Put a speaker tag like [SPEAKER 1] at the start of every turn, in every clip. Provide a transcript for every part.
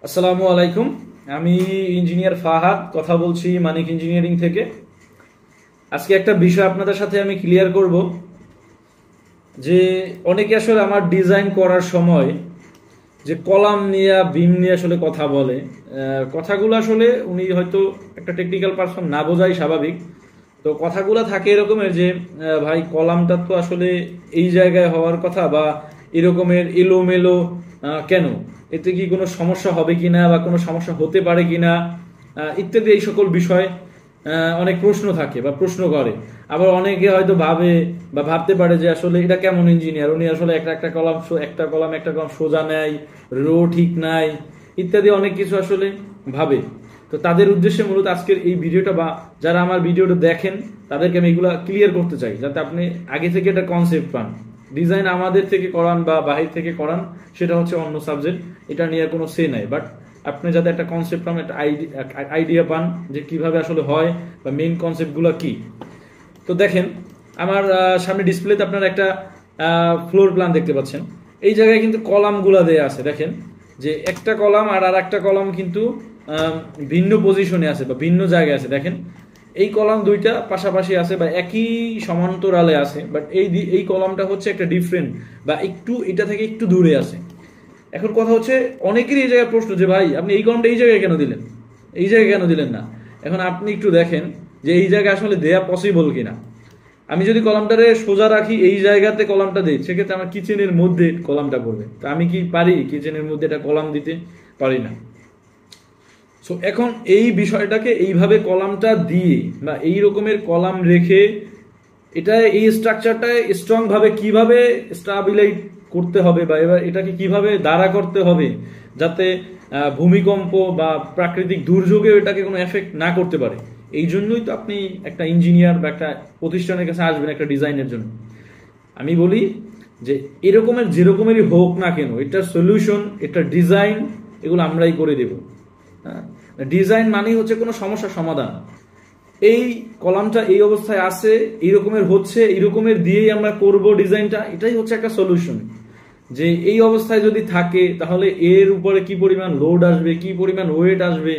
[SPEAKER 1] আসসালামু আলাইকুম। আমি ইঞ্জিনিয়ার ফাহাদ কথা বলছি মানিক ইঞ্জিনিয়ারিং থেকে। আজকে একটা বিষয় আপনাদের সাথে আমি ক্লিয়ার করব যে অনেকে আসলে আমার ডিজাইন করার সময় যে কলাম নিয়ে বিম নিয়ে আসলে কথা বলে, কথাগুলো আসলে উনি হয়তো একটা টেকনিক্যাল পারসন না বোঝাই স্বাভাবিক। তো কথাগুলো থাকে এরকমের যে ভাই কলামটা তো আসলে এই জায়গায় হওয়ার কথা, বা এরকমের এলোমেলো কেন, এতে কি কোনো সমস্যা হবে কিনা বা কোনো সমস্যা হতে পারে কিনা, ইত্যাদি এই সকল বিষয় অনেক প্রশ্ন থাকে বা প্রশ্ন করে। আবার অনেকে হয়তো ভাবে বা ভাবতে পারে যে আসলে এটা কেমন ইঞ্জিনিয়ার, উনি আসলে একটা কলাম সোজা নেয়, রো ঠিক নাই, ইত্যাদি অনেক কিছু আসলে ভাবে। তো তাদের উদ্দেশ্যে মূলত আজকের এই ভিডিওটা, বা যারা আমার ভিডিওটা দেখেন তাদেরকে আমি এগুলা ক্লিয়ার করতে চাই, যাতে আপনি আগে থেকে একটা কনসেপ্ট পান। ডিজাইন আমাদের থেকে করান বা বাহির থেকে করান সেটা হচ্ছে অন্য সাবজেক্ট, এটা নিয়ে কোনো সে নাই, বাট আপনি যাতে একটা কনসেপ্ট পান, একটা আইডিয়া পান যে কিভাবে আসলে হয় বা মেইন কনসেপ্টগুলো কি। তো দেখেন আমার সামনে ডিসপ্লেতে আপনারা একটা ফ্লোর প্ল্যান দেখতে পাচ্ছেন। এই জায়গায় কিন্তু কলামগুলো দেয়া আছে। দেখেন যে একটা কলাম আর একটা কলাম কিন্তু ভিন্ন পজিশনে আছে বা ভিন্ন জায়গায় আছে। দেখেন এই কলাম দুইটা পাশাপাশি আছে বা একই সমান্তরালে আছে, বাট এই কলামটা হচ্ছে একটা ডিফারেন্ট বা একটু এটা থেকে একটু দূরে আছে। এখন কথা হচ্ছে অনেকেরই এই জায়গায় প্রশ্ন যে ভাই আপনি এই কলামটা এই জায়গায় কেন দিলেন, এই জায়গায় কেন দিলেন না। এখন আপনি একটু দেখেন যে এই জায়গায় আসলে দেয়া পসিবল কিনা। আমি যদি কলামটারে সোজা রাখি, এই জায়গাতে কলামটা দিই, সেক্ষেত্রে আমার কিচেনের মধ্যে কলামটা পড়বে। তা আমি কি পারি কিচেনের মধ্যে এটা কলাম দিতে? পারি না। সো এখন এই বিষয়টাকে এইভাবে কলামটা দিয়ে বা এই রকমের কলাম রেখে এটা এই স্ট্রাকচারটায় স্ট্রং ভাবে কিভাবে স্টাবিলাইজ করতে হবে, বা এবার এটাকে কিভাবে দাঁড়া করতে হবে যাতে ভূমিকম্প বা প্রাকৃতিক দুর্যোগে এটাকে কোনো এফেক্ট না করতে পারে। এই জন্যই তো আপনি একটা ইঞ্জিনিয়ার বা একটা প্রতিষ্ঠানের কাছে আসবেন একটা ডিজাইনের জন্য। আমি বলি যে এরকমের যেরকমেরই হোক না কেন, এটার সলিউশন, এটার ডিজাইন, এগুলো আমরাই করে দেব। হ্যাঁ, ডিজাইন মানেই হচ্ছে কোনো সমস্যার সমাধান। এই কলামটা এই অবস্থায় আছে, এই রকমের হচ্ছে, এই রকমের দিয়েই আমরা করব ডিজাইনটা, এটাই হচ্ছে একটা সলিউশন। যে এই অবস্থায় যদি থাকে তাহলে এর উপরে কি পরিমাণ লোড আসবে, কি পরিমাণ ওয়েট আসবে,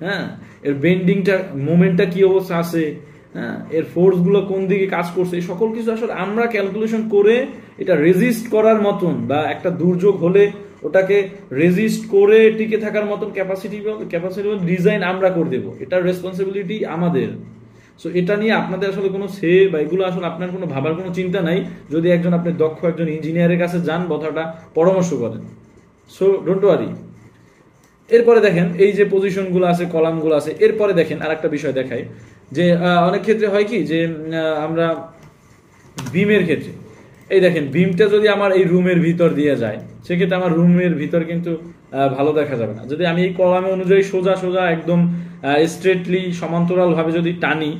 [SPEAKER 1] হ্যাঁ, এর বেন্ডিংটা মোমেন্টটা কি অবস্থা আছে, হ্যাঁ, এর ফোর্স গুলো কোন দিকে কাজ করছে, এই সকল কিছু আসলে আমরা ক্যালকুলেশন করে এটা রেজিস্ট করার মতন, বা একটা দুর্যোগ হলে ওটাকে রেজিস্ট করে টিকে থাকার মতন ক্যাপাসিটি ডিজাইন আমরা করে দেবো। এটার রেসপন্সিবিলিটি আমাদের। সো এটা নিয়ে আপনাদের আসলে কোনো সে বা এগুলো আসলে আপনার কোনো ভাবার কোনো চিন্তা নাই, যদি একজন আপনি দক্ষ একজন ইঞ্জিনিয়ারের কাছে যান, কথাটা পরামর্শ করেন। So don't worry. এরপরে দেখেন এই যে পজিশনগুলো আছে, কলামগুলো আছে। এরপরে দেখেন আর একটা বিষয় দেখাই যে অনেক ক্ষেত্রে হয় কি যে আমরা বিমের ক্ষেত্রে, এই দেখেন বিমটা যদি আমার এই রুমের ভিতর দিয়ে যায়, সেক্ষেত্রে আমার রুমের ভিতর কিন্তু ভালো দেখা যাবে না। যদি আমি এই কলামে অনুযায়ী সোজা সোজা একদম স্ট্রেটলি সমান্তরাল ভাবে যদি টানি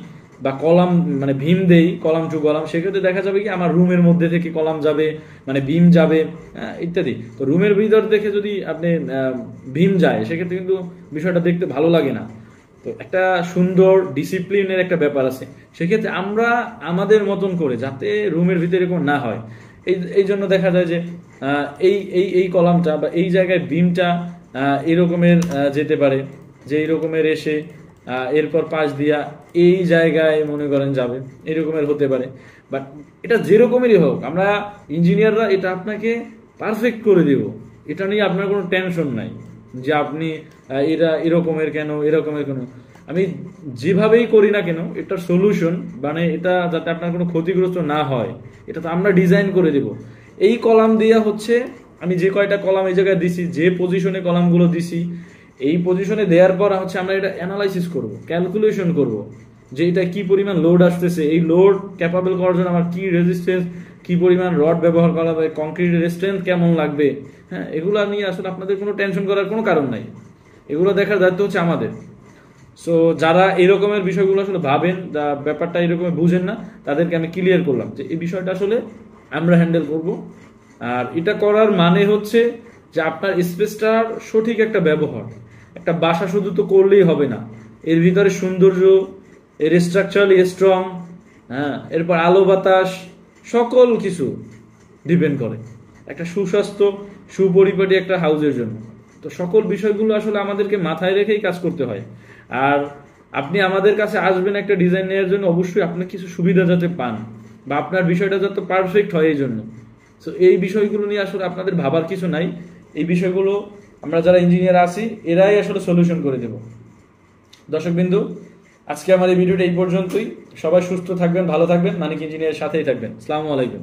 [SPEAKER 1] বা কলাম মানে ভীম দেই কলাম টু কলাম, সেক্ষেত্রে দেখা যাবে কি আমার রুমের মধ্যে থেকে কলাম যাবে, মানে ভীম যাবে ইত্যাদি। তো রুমের ভিতর দেখে যদি আপনি ভীম যায়, সেক্ষেত্রে কিন্তু বিষয়টা দেখতে ভালো লাগে না। তো একটা সুন্দর ডিসিপ্লিনের একটা ব্যাপার আছে। সেক্ষেত্রে আমরা আমাদের মতন করে যাতে রুমের ভিতরে এরকম না হয়, এই জন্য দেখা যায় যে এই এই এই কলামটা বা এই জায়গায় বিমটা এরকমের যেতে পারে, যে এই রকমের এসে এরপর পাশ দিয়া এই জায়গায় মনে করেন যাবে, এরকমের হতে পারে। বাট এটা যেরকমেরই হোক, আমরা ইঞ্জিনিয়াররা এটা আপনাকে পারফেক্ট করে দেব। এটা নিয়ে আপনার কোনো টেনশন নাই যে আপনি এরা এরকমের কেন, এরকমের কেন। আমি যেভাবেই করি না কেন, এটার সলিউশন মানে এটা যাতে আপনার কোনো ক্ষতিগ্রস্ত না হয়, এটা তো আমরা ডিজাইন করে দেব। এই কলাম দেয়া হচ্ছে, আমি যে কয়টা কলাম এই জায়গায় দিছি, যে পজিশনে কলামগুলো দিছি, এই পজিশনে দেওয়ার পর হচ্ছে আমরা এটা অ্যানালাইসিস করব, ক্যালকুলেশন করব যে এটা কি পরিমাণ লোড আসতেছে, এই লোড ক্যাপাবল করার জন্য আমার কি রেজিস্ট্যান্স, কি পরিমাণ রড ব্যবহার করা হবে, কংক্রিটের স্ট্রেংথ কেমন লাগবে। হ্যাঁ, এগুলো নিয়ে আসলে আপনাদের কোনো টেনশন করার কোনো কারণ নাই, এগুলো দেখার দায়িত্ব হচ্ছে আমাদের। সো যারা এরকমের বিষয়গুলো আসলে ভাবেন, ব্যাপারটা এরকম বুঝেন না, তাদেরকে আমি ক্লিয়ার করলাম যে এই বিষয়টা আসলে আমরা হ্যান্ডেল করব। আর এটা করার মানে হচ্ছে যে আপনার স্পেসটার সঠিক একটা ব্যবহার। একটা বাসা শুধু তো করলেই হবে না, এর ভিতরে সৌন্দর্য, এর স্ট্রাকচারালি স্ট্রং, হ্যাঁ, এরপর আলো বাতাস সকল কিছু ডিপেন্ড করে একটা সুস্বাস্থ্য সুপরিপাটি একটা হাউসের জন্য। তো সকল বিষয়গুলো আসলে আমাদেরকে মাথায় রেখেই কাজ করতে হয়। আর আপনি আমাদের কাছে আসবেন একটা ডিজাইন নেওয়ার জন্য, অবশ্যই আপনার কিছু সুবিধা যাতে পান বা আপনার বিষয়টা যাতে পারফেক্ট হয় এই জন্য। তো এই বিষয়গুলো নিয়ে আসলে আপনাদের ভাবার কিছু নাই, এই বিষয়গুলো আমরা যারা ইঞ্জিনিয়ার আছি এরাই আসলে সলিউশন করে দেব। দর্শকবিন্দু, আজকে আমার এই ভিডিওটা এই পর্যন্তই। সবাই সুস্থ থাকবেন, ভালো থাকবেন, মানিক ইঞ্জিনিয়ারের সাথেই থাকবেন। আসসালামু আলাইকুম।